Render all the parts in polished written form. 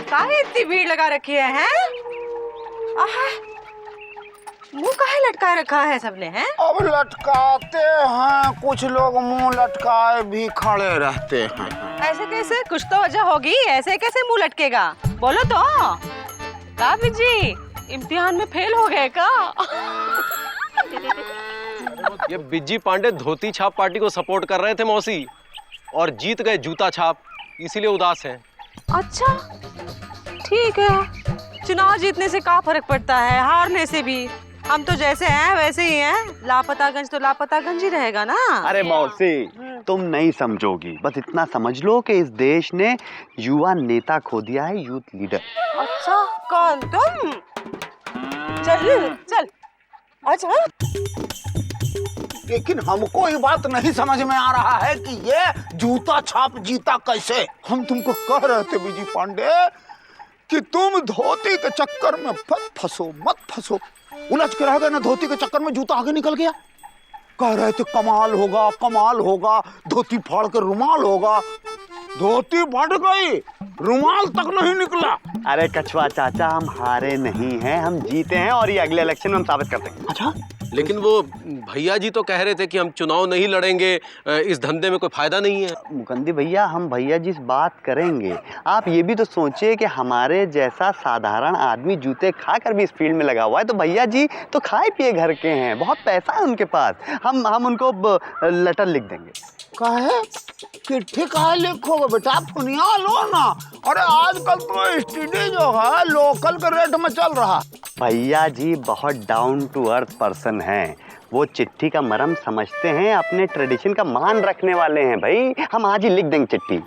काहे इतनी भीड़ लगा रखी है हैं? मुंह काहे लटका रखा है सबने हैं? अब लटकाते हैं, कुछ लोग मुंह लटकाए भी खड़े रहते हैं। ऐसे कैसे? कुछ तो वजह होगी, ऐसे कैसे मुंह लटकेगा? बोलो तो। का बिजी इम्तिहान में फेल हो गए का? ये बिज्जी पांडे धोती छाप पार्टी को सपोर्ट कर रहे थे मौसी, और जीत गए जूता छाप, इसीलिए उदास हैं। अच्छा ठीक है, चुनाव जीतने से क्या फर्क पड़ता है, हारने से भी। हम तो जैसे हैं वैसे ही हैं, लापतागंज तो लापतागंज ही रहेगा ना। अरे मौसी, तुम नहीं समझोगी, बस इतना समझ लो कि इस देश ने युवा नेता खो दिया है, यूथ लीडर। अच्छा, कौन तुम? चल चल अच्छा। लेकिन हमको ये बात नहीं समझ में आ रहा है कि ये जूता छाप जीता कैसे। हम तुमको कह रहे थे बिजी पांडे कि तुम धोती के चक्कर में मत फंसो। उलझ के रह गए ना, धोती के चक्कर में जूता आगे निकल गया। कह रहे थे कमाल होगा, धोती फाड़ कर रुमाल होगा। धोती बढ़ गई, रुमाल तक नहीं निकला। अरे कछुआ चाचा, हम हारे नहीं हैं, हम जीते हैं, और ये अगले इलेक्शन में हम साबित कर देंगे। अच्छा, लेकिन वो भैया जी तो कह रहे थे कि हम चुनाव नहीं लड़ेंगे, इस धंधे में कोई फायदा नहीं है। मुकंदी भैया, हम भैया जी से बात करेंगे। आप ये भी तो सोचिए कि हमारे जैसा साधारण आदमी जूते खाकर भी इस फील्ड में लगा हुआ है, तो भैया जी तो खाए पिए घर के हैं, बहुत पैसा है उनके पास। हम उनको लेटर लिख देंगे। काहे चिट्ठी काहे लिखोगे बेटा, पुनिया लो ना। अरे आजकल तो एसटीडी जो है लोकल के रेट में चल रहा। भैया जी बहुत डाउन टू अर्थ पर्सन हैं, वो चिट्ठी का मर्म समझते हैं, अपने ट्रेडिशन का मान रखने वाले हैं। भाई हम आज ही लिख देंगे चिट्ठी।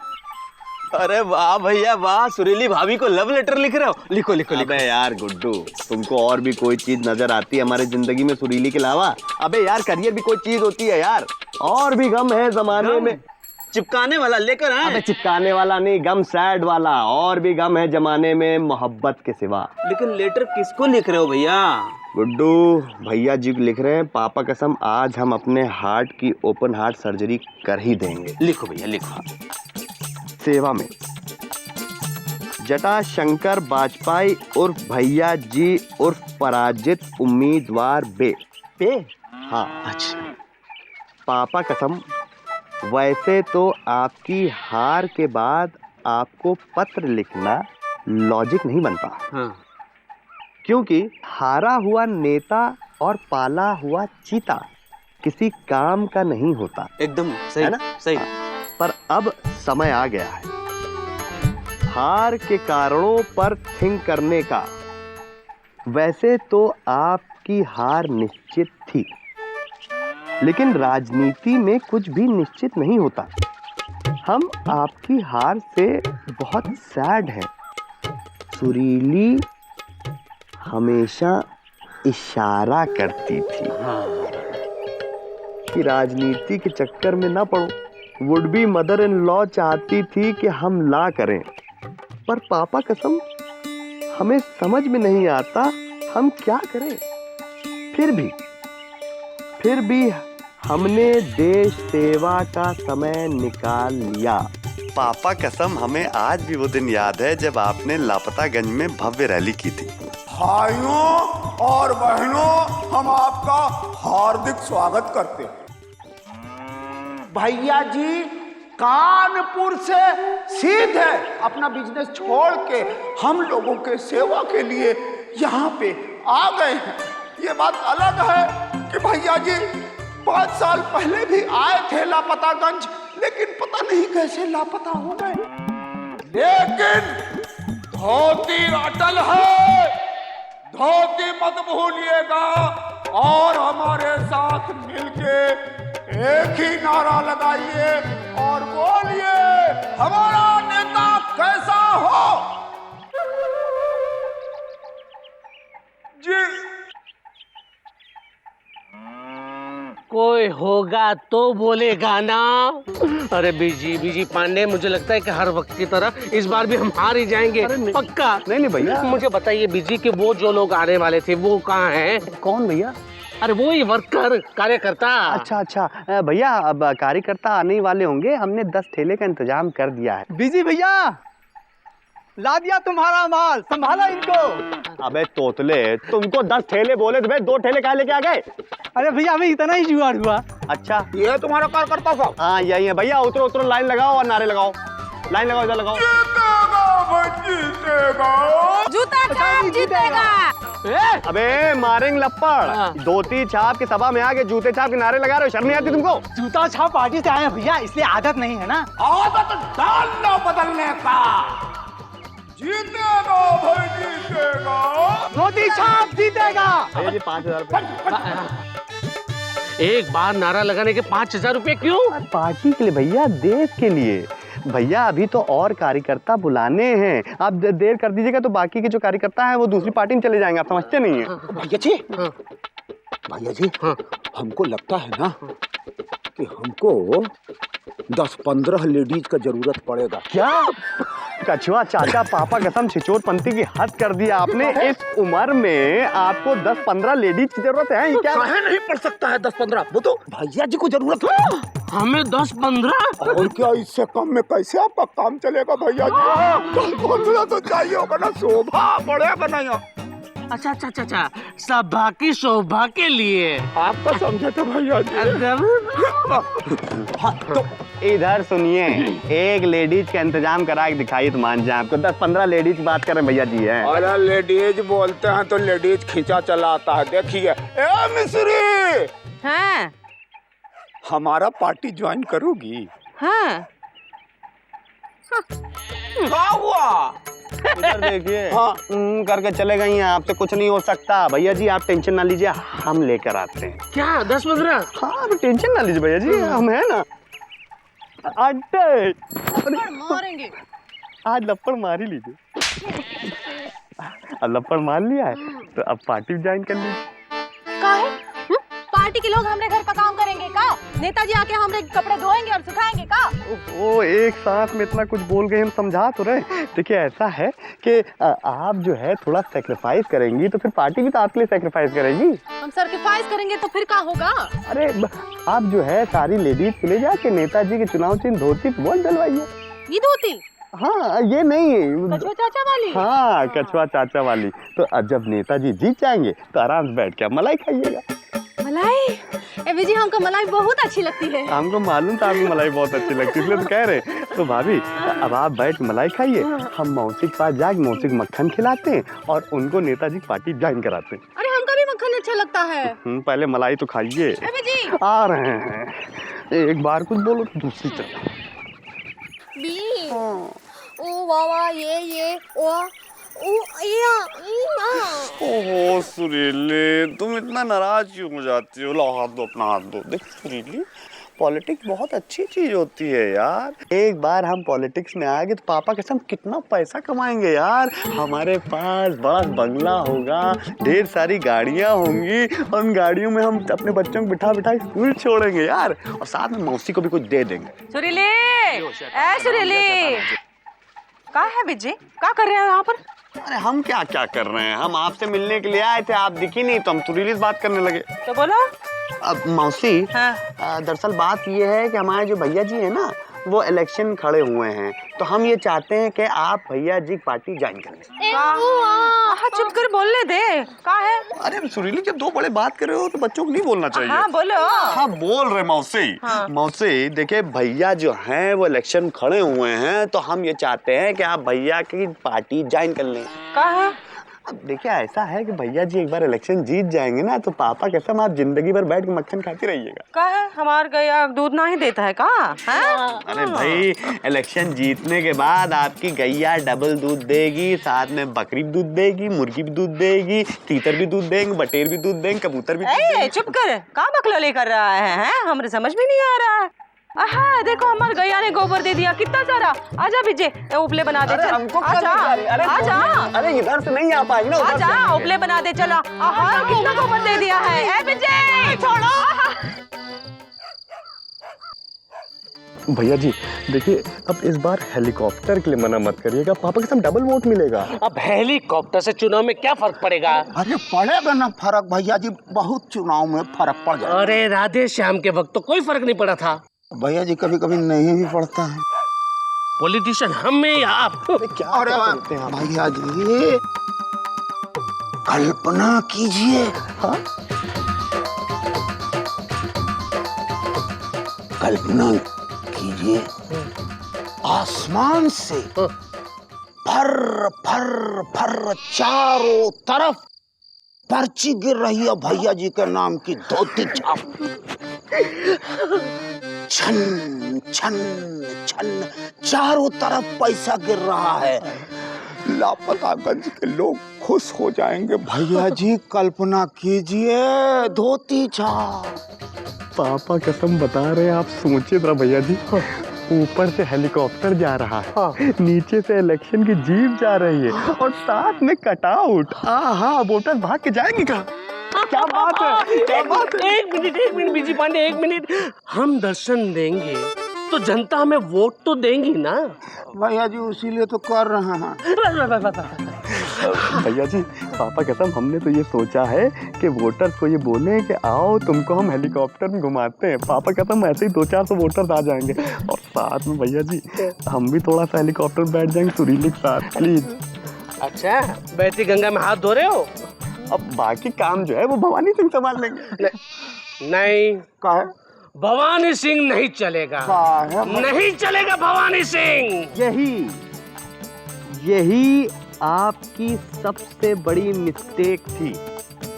अरे वाह भैया वाह, सुरीली भाभी को लव लेटर लिख रहे हो? लिखो लिखो लिखो। अबे यार गुड्डू, तुमको और भी कोई चीज नजर आती है हमारे जिंदगी में सुरीली के अलावा? अबे यार, करियर भी कोई चीज होती है यार, और भी गम है जमाने में। चिपकाने वाला लेकर आए। अबे चिपकाने वाला नहीं, गम सैड वाला, और भी गम है जमाने में मोहब्बत के सिवा। लेकिन लेटर किसको लिख रहे हो भैया? गुड्डू, भैया जी लिख रहे हैं, पापा कसम आज हम अपने हार्ट की ओपन हार्ट सर्जरी कर ही देंगे। लिखो भैया लिखो। सेवा में जटा शंकर बाजपेयी उर्फ भैया जी उर्फ पराजित उम्मीदवार बे। हाँ अच्छा। पापा कसम, वैसे तो आपकी हार के बाद आपको पत्र लिखना लॉजिक नहीं बनता। हाँ। क्योंकि हारा हुआ नेता और पाला हुआ चीता किसी काम का नहीं होता। एकदम सही है ना? सही। पर अब समय आ गया है हार के कारणों पर थिंक करने का। वैसे तो आपकी हार निश्चित थी, लेकिन राजनीति में कुछ भी निश्चित नहीं होता। हम आपकी हार से बहुत सैड हैं। सुरीली हमेशा इशारा करती थी कि राजनीति के चक्कर में ना पड़ो। Would be mother in law चाहती थी कि हम ला करें, पर पापा कसम हमें समझ में नहीं आता हम क्या करें। फिर भी हमने देश सेवा का समय निकाल लिया। पापा कसम हमें आज भी वो दिन याद है जब आपने लापतागंज में भव्य रैली की थी। भाइयों और बहनों, हम आपका हार्दिक स्वागत करते हैं। भैया जी कानपुर से सीधे अपना बिजनेस छोड़ के हम लोगों के सेवा के लिए यहाँ पे आ गए हैं। ये बात अलग है कि भैया जी 5 साल पहले भी आए थे लापतागंज, लेकिन पता नहीं कैसे लापता हो गए। लेकिन धोती अटल है, धोती मत भूलिएगा, और हमारे साथ मिलके एक ही नारा लगाइए और बोलिए, हमारा नेता कैसा हो। जी कोई होगा तो बोलेगा ना। अरे बीजी पांडे, मुझे लगता है कि हर वक्त की तरह इस बार भी हम हार ही जाएंगे, पक्का। नहीं भैया, मुझे बताइए बीजी कि वो जो लोग आने वाले थे वो कहाँ हैं? कौन भैया? अरे वो ही वर्कर, कार्यकर्ता। अच्छा भैया, अब कार्यकर्ता आने ही वाले होंगे। हमने 10 ठेले का इंतजाम कर दिया है। बिजी भैया, ला दिया तुम्हारा माल, संभाला इनको। अबे तोतले, तुमको 10 ठेले बोले थे भाई, 2 ठेले कहाँ लेके आ गए? अरे भैया हमें इतना ही जुगाड़ हुआ। अच्छा, ये तुम्हारा कार्यकर्ता साहब? हाँ यही है भैया। उतरो लाइन लगाओ और नारे लगाओ। लाइन लगाओ, इधर लगाओ। जूता छाप जीतेगा। अबे मारेंगे लप्पड़। धोती छाप की सभा में आके जूते छाप के नारे लगा रहे हो, शर्म नहीं आती तुमको? जूता छाप पार्टी से आए हैं भैया, इसलिए आदत नहीं है ना। आदत डाल लो बदलने का। जीतेगा भाई, जीतेगा। धोती छाप जीतेगा। भैया जी 5000 रुपए। एक बार नारा लगाने के 5000 रुपए क्यों? पार्टी के लिए भैया, देश के लिए भैया। अभी तो और कार्यकर्ता बुलाने हैं। आप देर कर दीजिएगा तो बाकी के जो कार्यकर्ता हैं वो दूसरी पार्टी में चले जाएंगे। आप समझते नहीं है? भैया जी, हमको लगता है ना कि हमको 10-15 लेडीज का जरूरत पड़ेगा। क्या कछुआ चाचा, पापा कसम, छिचोरपंती की हद कर दिया आपने। इस उम्र में आपको 10-15 लेडीज की जरूरत है? ये क्या? काहे नहीं पड़ सकता है 10-15? वो तो भैया जी को जरूरत है। हमें 10-15? और क्या, इससे कम में कैसे आपका काम चलेगा भैया जी? 10-15 तो चाहिए होगा ना, शोभा बढ़ेगा ना यहाँ। अच्छा, सभा की शोभा के लिए आपका समझे थे भैया जी। हाँ, तो इधर सुनिए, एक लेडीज का इंतजाम करा के दिखाइए तो मान जाए। आपको 10-15 लेडीज की बात करें भैया जी हैं। अरे लेडीज बोलते हैं तो लेडीज खींचा चला आता है। देखिए, ए मिस्री, हाँ हमारा पार्टी ज्वाइन करोगी? हाँ। क्या हुआ? इधर देखिए, हाँ। करके चले गई हैं। आपसे कुछ नहीं हो सकता भैया जी, आप टेंशन ना लीजिए, हम लेकर आते हैं। क्या 10-15? हाँ, आप टेंशन ना लीजिए भैया जी, हम है ना। अड्डे मारेंगे। आज लप्पड़ मार ही लीजिए। अब लप्पड़ मार लिया है तो अब पार्टी ज्वाइन कर लीजिए। का है? पार्टी के लोग हमारे घर का काम करेंगे का? नेताजी आके हमारे कपड़े धोएंगे और सुखाएंगे का? वो एक साथ में इतना कुछ बोल गए, हम समझा तो रहे। देखिए ऐसा है कि आप जो है थोड़ा सेक्रीफाइस करेंगी तो फिर पार्टी भी तो आपके लिए सेक्रीफाइस करेगी। हम सेक्रीफाइस करेंगे तो फिर क्या होगा? अरे आप जो है सारी लेडीज के लिए जाके नेताजी के चुनाव चिन्ह धोती पे वोट डलवाइए। ये धोती? हाँ, ये नहीं, कछुआ चाचा वाली? हाँ, कछुआ चाचा वाली। तो जब नेताजी जीत जाएंगे तो आराम से बैठ के आप मलाई खाइएगा। मलाई? ए विजी, हमको मलाई बहुत अच्छी लगती है। हमको मालूम था आपको मलाई बहुत अच्छी लगती है, इसलिए तो कह रहे। तो भाभी, अब आप बैठ के मलाई खाइए, हम मौसी के पास जाके मौसी को मक्खन खिलाते हैं और उनको नेताजी की पार्टी ज्वाइन कराते हैं। अरे हमको भी मक्खन अच्छा लगता है। पहले मलाई तो खाइए। ए विजी, आ रहे हैं। एक बार कुछ बोलो तो दूसरी तरफ। बी ओ वावा ये ओ या ओहो सुरीली, तुम इतना नाराज क्यों हो जाती हो? लो हाथ दो, अपना हाथ दो। देख सुरीली, पॉलिटिक्स बहुत अच्छी चीज होती है यार। एक बार हम पॉलिटिक्स में आ गए तो पापा कसम कितना पैसा कमाएंगे यार। हमारे पास बड़ा बंगला होगा, ढेर सारी गाड़ियां होंगी और उन गाड़ियों में हम अपने बच्चों को बिठा बिठा स्कूल छोड़ेंगे यार, और साथ में मौसी को भी कुछ दे देंगे। सुरीली, ए सुरीली, क्या है बिजी? क्या कर रहे हैं यहाँ पर? अरे हम क्या क्या कर रहे हैं, हम आपसे मिलने के लिए आए थे, आप दिखी नहीं तो हम सुरीली से बात करने लगे। तो बोलो। अब मौसी, हाँ। दरअसल बात ये है कि हमारे जो भैया जी है ना, वो इलेक्शन खड़े हुए हैं, तो हम ये चाहते हैं कि आप भैया जी की पार्टी ज्वाइन कर लें। हाँ, चुप कर बोलने दे। क्या है? अरे सुरीली, जब दो बड़े बात कर रहे हो तो बच्चों को नहीं बोलना चाहिए। हाँ बोलो। हाँ बोल रहे मौसी। हाँ। मौसी देखिए, भैया जो हैं वो इलेक्शन खड़े हुए हैं, तो हम ये चाहते हैं कि आप भैया की पार्टी ज्वाइन कर लें। क्या है? अब देखिए ऐसा है कि भैया जी एक बार इलेक्शन जीत जाएंगे ना, तो पापा कसम आप जिंदगी भर बैठ के मक्खन खाते रहिएगा। क्या है? हमार गैया दूध ना ही देता है का? अरे भाई, इलेक्शन जीतने के बाद आपकी गैया डबल दूध देगी, साथ में बकरी भी दूध देगी, मुर्गी भी दूध देगी, तीतर भी दूध देंगे, बटेर भी दूध देंगे, कबूतर भी दूध देंगे। चुप कर, का बकलोले कर रहा है? हमारे समझ में नहीं आ रहा है। हाँ देखो, हमारे गैया ने गोबर दे दिया कितना सारा। आजा विजय, उपले बना दे। चल हमको आजा, आजा। अरे इधर से नहीं आ पाएगी ना, आजा, उपले बना दे। चला, कितना गोबर दे दिया है। ए विजय, छोड़ो। भैया जी देखिए, अब इस बार हेलीकॉप्टर के लिए मना मत करिएगा, पापा के साथ डबल वोट मिलेगा। अब हेलीकॉप्टर से चुनाव में क्या फर्क पड़ेगा? अरे पड़ेगा ना फर्क भैया जी, बहुत चुनाव में फर्क पड़ जाएगा। अरे राधे श्याम के वक्त तो कोई फर्क नहीं पड़ा था। भैया जी कभी कभी नहीं भी पड़ता है। पॉलिटिशियन हम में या आप? क्या अरे करते हैं आप? भैया जी कल्पना कीजिए, हाँ? कल्पना कीजिए आसमान से फर फर फर चारों तरफ पर्ची गिर रही है भैया जी के नाम की धोती छाप। छन छन छन चारों तरफ पैसा गिर रहा है। लापतागंज के लोग खुश हो जाएंगे भैया जी, कल्पना कीजिए धोती छाप। पापा कसम बता रहे हैं, आप सोचिए जरा भैया जी, ऊपर से हेलीकॉप्टर जा रहा है, नीचे से इलेक्शन की जीप जा रही है और साथ में कटआउट। हाँ, वोटर भाग के जाएंगे कहाँ? क्या बात है, क्या बात है? एक मिनट बीजी पांडे, एक मिनट। हम दर्शन देंगे तो जनता हमें वोट तो देंगी ना भैया जी, इसीलिए तो कर रहे हैं। भैया जी पापा कसम, हमने तो ये सोचा है कि वोटर्स को ये बोले कि आओ तुमको हम हेलीकॉप्टर में घुमाते हैं। पापा कसम ऐसे ही 200-400 वोटर्स आ जाएंगे और साथ में भैया जी हम भी थोड़ा सा हेलीकॉप्टर में बैठ जाएंगे सुरीली के साथ, प्लीज। अच्छा, बहती गंगा में हाथ धो रहे हो? अब बाकी काम जो है वो भवानी सिंह संभाल लेंगे। नहीं, का है? भवानी सिंह नहीं चलेगा। नहीं चलेगा भवानी सिंह। यही आपकी सबसे बड़ी मिस्टेक थी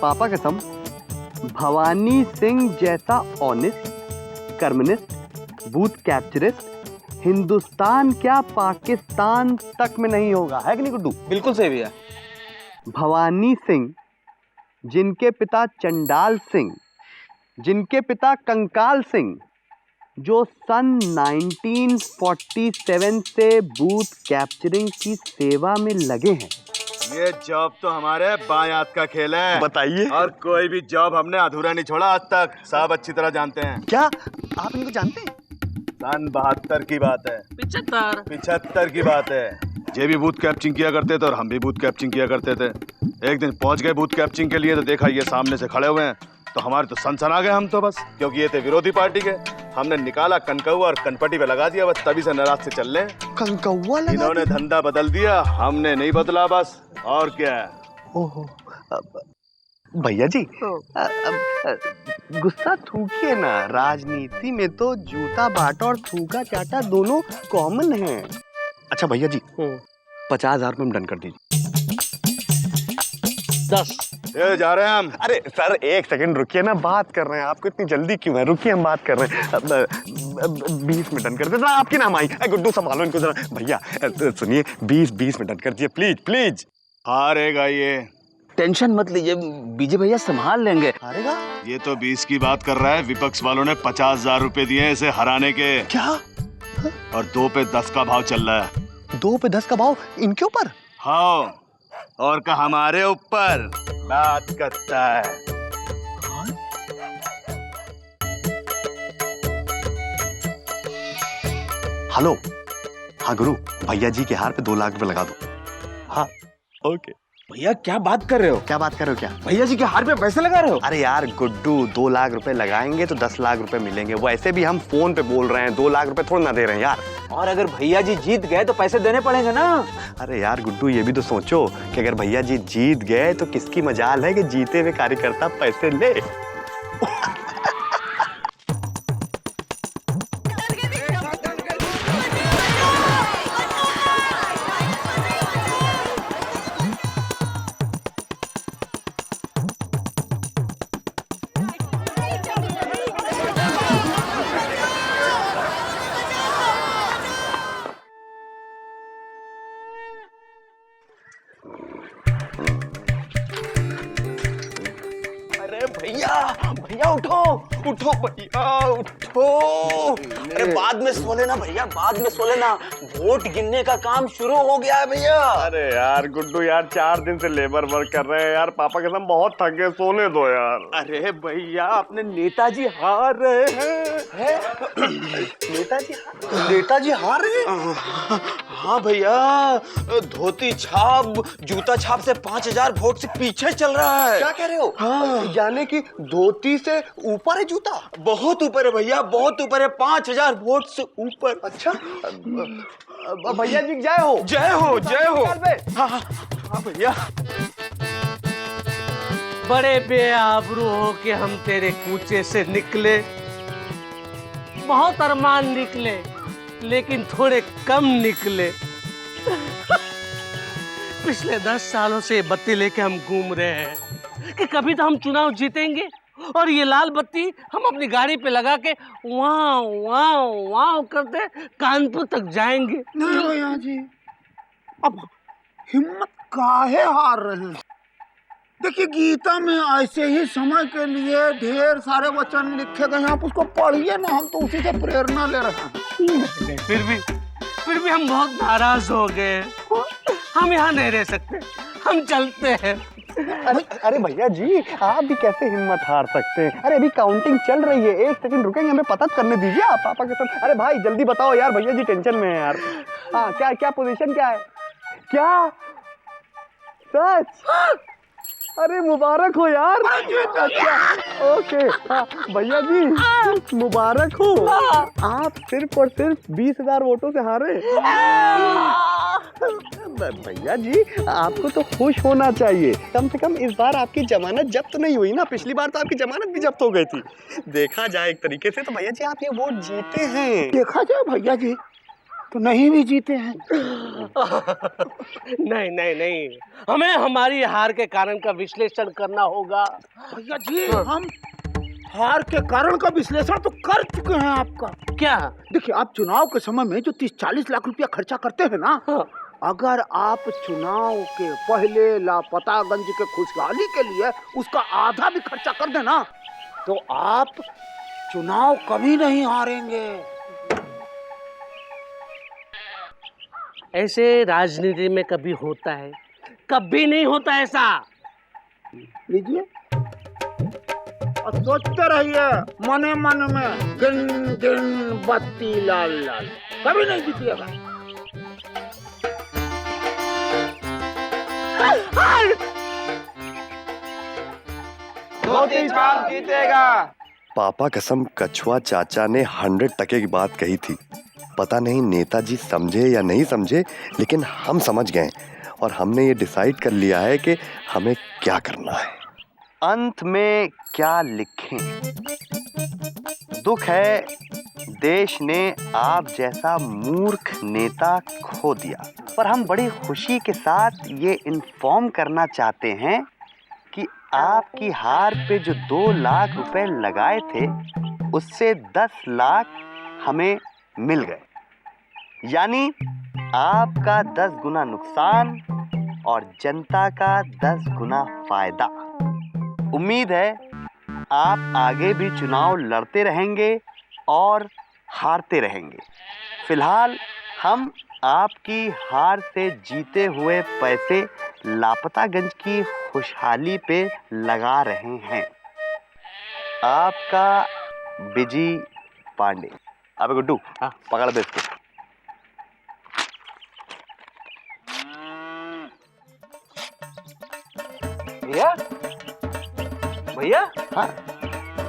पापा कसम। भवानी सिंह जैसा ऑनेस्ट, कर्मनिस्ट, बूथ कैप्चरिस्ट हिंदुस्तान क्या पाकिस्तान तक में नहीं होगा, है कि नहीं गुड्डू? बिल्कुल सही भैया। भवानी सिंह, जिनके पिता चंडाल सिंह, जिनके पिता कंकाल सिंह, जो सन 1947 से बूथ कैप्चरिंग की सेवा में लगे हैं। ये जॉब तो हमारे बाएं हाथ का खेल है। बताइए। और कोई भी जॉब हमने अधूरा नहीं छोड़ा आज तक, सब अच्छी तरह जानते हैं। क्या आप इनको जानते हैं? सन 72 की बात है, 75 की बात है। ये भी बूथ कैप्चरिंग किया करते थे और हम भी बूथ कैप्चरिंग किया करते थे। एक दिन पहुंच गए बूथ कैप्चरिंग के लिए तो देखा ये सामने से खड़े हुए हैं, तो हमारे तो सनसन आ गए हम तो बस, क्योंकि ये थे विरोधी पार्टी के। हमने निकाला कनकौआ और कनपटी पे लगा दिया, बस तभी से नाराज से चल रहे हैं। कनकौआ लगा इन्होंने धंधा बदल दिया, हमने नहीं बदला बस, और क्या है। ओहो भैया जी गुस्सा थूकिए ना, राजनीति में तो जूता बांटा और थूका चाटा दोनों कॉमन है। अच्छा भैया जी 50,000 में डन कर दीजिए। 10 ये जा रहे हैं हम। अरे सर एक सेकंड रुकिए ना, बात कर रहे हैं, आपको इतनी जल्दी क्यों है? रुकिए हम बात कर रहे हैं। 20 में डन कर दे। आपकी नाम आई गुड्डू, संभालो इनको जरा। भैया सुनिए 20 में डन कर दिए प्लीज प्लीज। हारेगा ये, टेंशन मत लीजिए, बीजे भैया संभाल लेंगे। हारेगा? ये तो 20 की बात कर रहा है। विपक्ष वालों ने 50,000 रुपए दिए हैं इसे हराने के। क्या? और 2 पे 10 का भाव चल रहा है। 2 पे 10 का भाव इनके ऊपर? हाँ, और का हमारे ऊपर बात करता है। हेलो, हाँ गुरु, भैया जी के हार पे 2 लाख रुपए लगा दो। हाँ ओके। भैया क्या बात कर रहे हो? क्या बात कर रहे हो? क्या भैया जी के हार पे पैसे लगा रहे हो? अरे यार गुड्डू, 2 लाख रुपए लगाएंगे तो 10 लाख रुपए मिलेंगे। वैसे भी हम फोन पे बोल रहे हैं, 2 लाख रुपए थोड़ा ना दे रहे हैं यार। और अगर भैया जी जीत गए तो पैसे देने पड़ेंगे ना। अरे यार गुड्डू, ये भी तो सोचो कि अगर भैया जी जीत गए तो किसकी मजाल है कि जीते हुए कार्यकर्ता पैसे ले। भैया भैया उठो उठो भैया उठो। अरे बाद में सो लेना भैया, बाद में सो लेना। वोट गिनने का काम शुरू हो गया है भैया। अरे यार गुड्डू यार 4 दिन से लेबर वर्क कर रहे हैं यार, पापा कसम बहुत थके, सोने दो यार। अरे भैया अपने नेताजी हार रहे हैं। नेताजी हार रहे हैं? हाँ भैया, धोती छाप जूता छाप से 5000 वोट से पीछे चल रहा है। क्या कह रहे हो? हाँ। यानी कि धोती से ऊपर है जूता? बहुत ऊपर है भैया, बहुत ऊपर है, 5000 वोट से ऊपर। अच्छा भैया जी जय हो। जय हो जय हो। हाँ भैया। बड़े बेआबरू हो के हम तेरे कूचे से निकले, बहुत अरमान निकले लेकिन थोड़े कम निकले। पिछले 10 सालों से बत्ती लेके हम घूम रहे हैं कि कभी तो हम चुनाव जीतेंगे और ये लाल बत्ती हम अपनी गाड़ी पे लगा के वाव वाव वाव करते कानपुर तक जाएंगे। नहीं भैया जी, अब हिम्मत काहे हार रहे हैं? देखिए गीता में ऐसे ही समय के लिए ढेर सारे वचन लिखे गए हैं, आप उसको पढ़िए ना, हम तो उसी से प्रेरणा ले रहे हैं। फिर भी हम बहुत नाराज हो गए। हम यहाँ नहीं रह सकते, हम चलते हैं। अरे भैया जी आप भी कैसे हिम्मत हार सकते हैं? अरे अभी काउंटिंग चल रही है, 1 सेकंड रुकेंगे, हमें पता करने दीजिए आप पापा के साथ। अरे भाई जल्दी बताओ यार, भैया जी टेंशन में है यार। हाँ क्या क्या पोजीशन क्या है? क्या सच? अरे मुबारक हो यार। अच्छा ओके हाँ भैया जी मुबारक हो। आप सिर्फ और सिर्फ 20,000 वोटों से हारे। भैया जी आपको तो खुश होना चाहिए, कम से कम इस बार आपकी जमानत जब्त नहीं हुई ना। पिछली बार तो आपकी जमानत भी जब्त हो गई थी। देखा जाए एक तरीके से तो भैया जी आप ये वोट जीते हैं। देखा जाए भैया जी तो नहीं भी जीते हैं। नहीं, हमें हमारी हार के कारण का विश्लेषण करना होगा। भैया जी हम हार के कारण का विश्लेषण तो कर चुके हैं आपका। क्या? देखिए आप चुनाव के समय में जो 30-40 लाख रुपया खर्चा करते हैं ना, अगर आप चुनाव के पहले लापतागंज के खुशहाली के लिए उसका आधा भी खर्चा कर देना तो आप चुनाव कभी नहीं हारेंगे। ऐसे राजनीति में कभी होता है, कभी नहीं होता ऐसा। लीजिए और सोचते रहिए मने मन में, गिन गिन बत्ती लाल लाल, कभी नहीं जीतिएगा। धोती छाप जीतेगा। पापा कसम कछुआ चाचा ने 100% की बात कही थी। पता नहीं नेताजी समझे या नहीं समझे, लेकिन हम समझ गए और हमने ये डिसाइड कर लिया है कि हमें क्या करना है। अंत में क्या लिखें? दुख है देश ने आप जैसा मूर्ख नेता खो दिया, पर हम बड़ी खुशी के साथ ये इन्फॉर्म करना चाहते हैं कि आपकी हार पे जो 2 लाख रुपए लगाए थे उससे 10 लाख हमें मिल गए, यानी आपका 10 गुना नुकसान और जनता का 10 गुना फायदा। उम्मीद है आप आगे भी चुनाव लड़ते रहेंगे और हारते रहेंगे। फिलहाल हम आपकी हार से जीते हुए पैसे लापतागंज की खुशहाली पे लगा रहे हैं। आपका बिजी पांडे। अबे गुड्डू पकड़ दे इसको। भैया भैया हाँ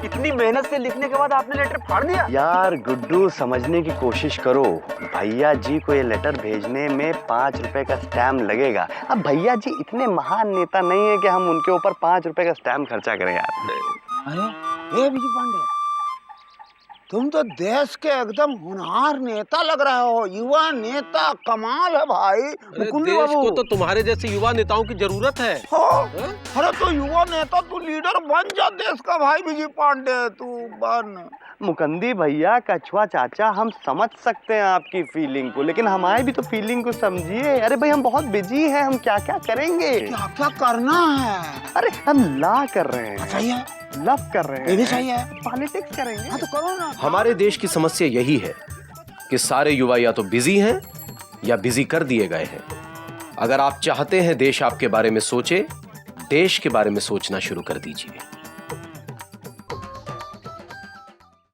इतनी मेहनत से लिखने के बाद आपने लेटर फाड़ दिया? यार गुड्डू समझने की कोशिश करो, भैया जी को ये लेटर भेजने में 5 रुपए का स्टैम्प लगेगा। अब भैया जी इतने महान नेता नहीं है कि हम उनके ऊपर 5 रुपए का स्टैम्प खर्चा करें यार। अरे विजय पांडे, तुम तो देश के एकदम होनहार नेता लग रहे हो, युवा नेता, कमाल है भाई। देश को तो तुम्हारे जैसे युवा नेताओं की जरूरत है। अरे तो युवा नेता तू लीडर बन जा देश का भाई विजय पांडे, तू बन। मुकंदी भैया, कछुआ चाचा, हम समझ सकते हैं आपकी फीलिंग को, लेकिन हमारी भी तो फीलिंग को समझिए। अरे भाई हम बहुत बिजी हैं, हम क्या क्या करेंगे? क्या क्या करना है? अरे हम ला कर रहे हैं। अच्छा ये लव कर रहे ये भी हैं, सही है। पॉलिटिक्स करेंगे। हाँ तो करो ना। हमारे देश की समस्या यही है कि सारे युवा या तो बिजी हैं या बिजी कर दिए गए हैं। अगर आप चाहते हैं देश आपके बारे में सोचे, देश के बारे में सोचना शुरू कर दीजिए।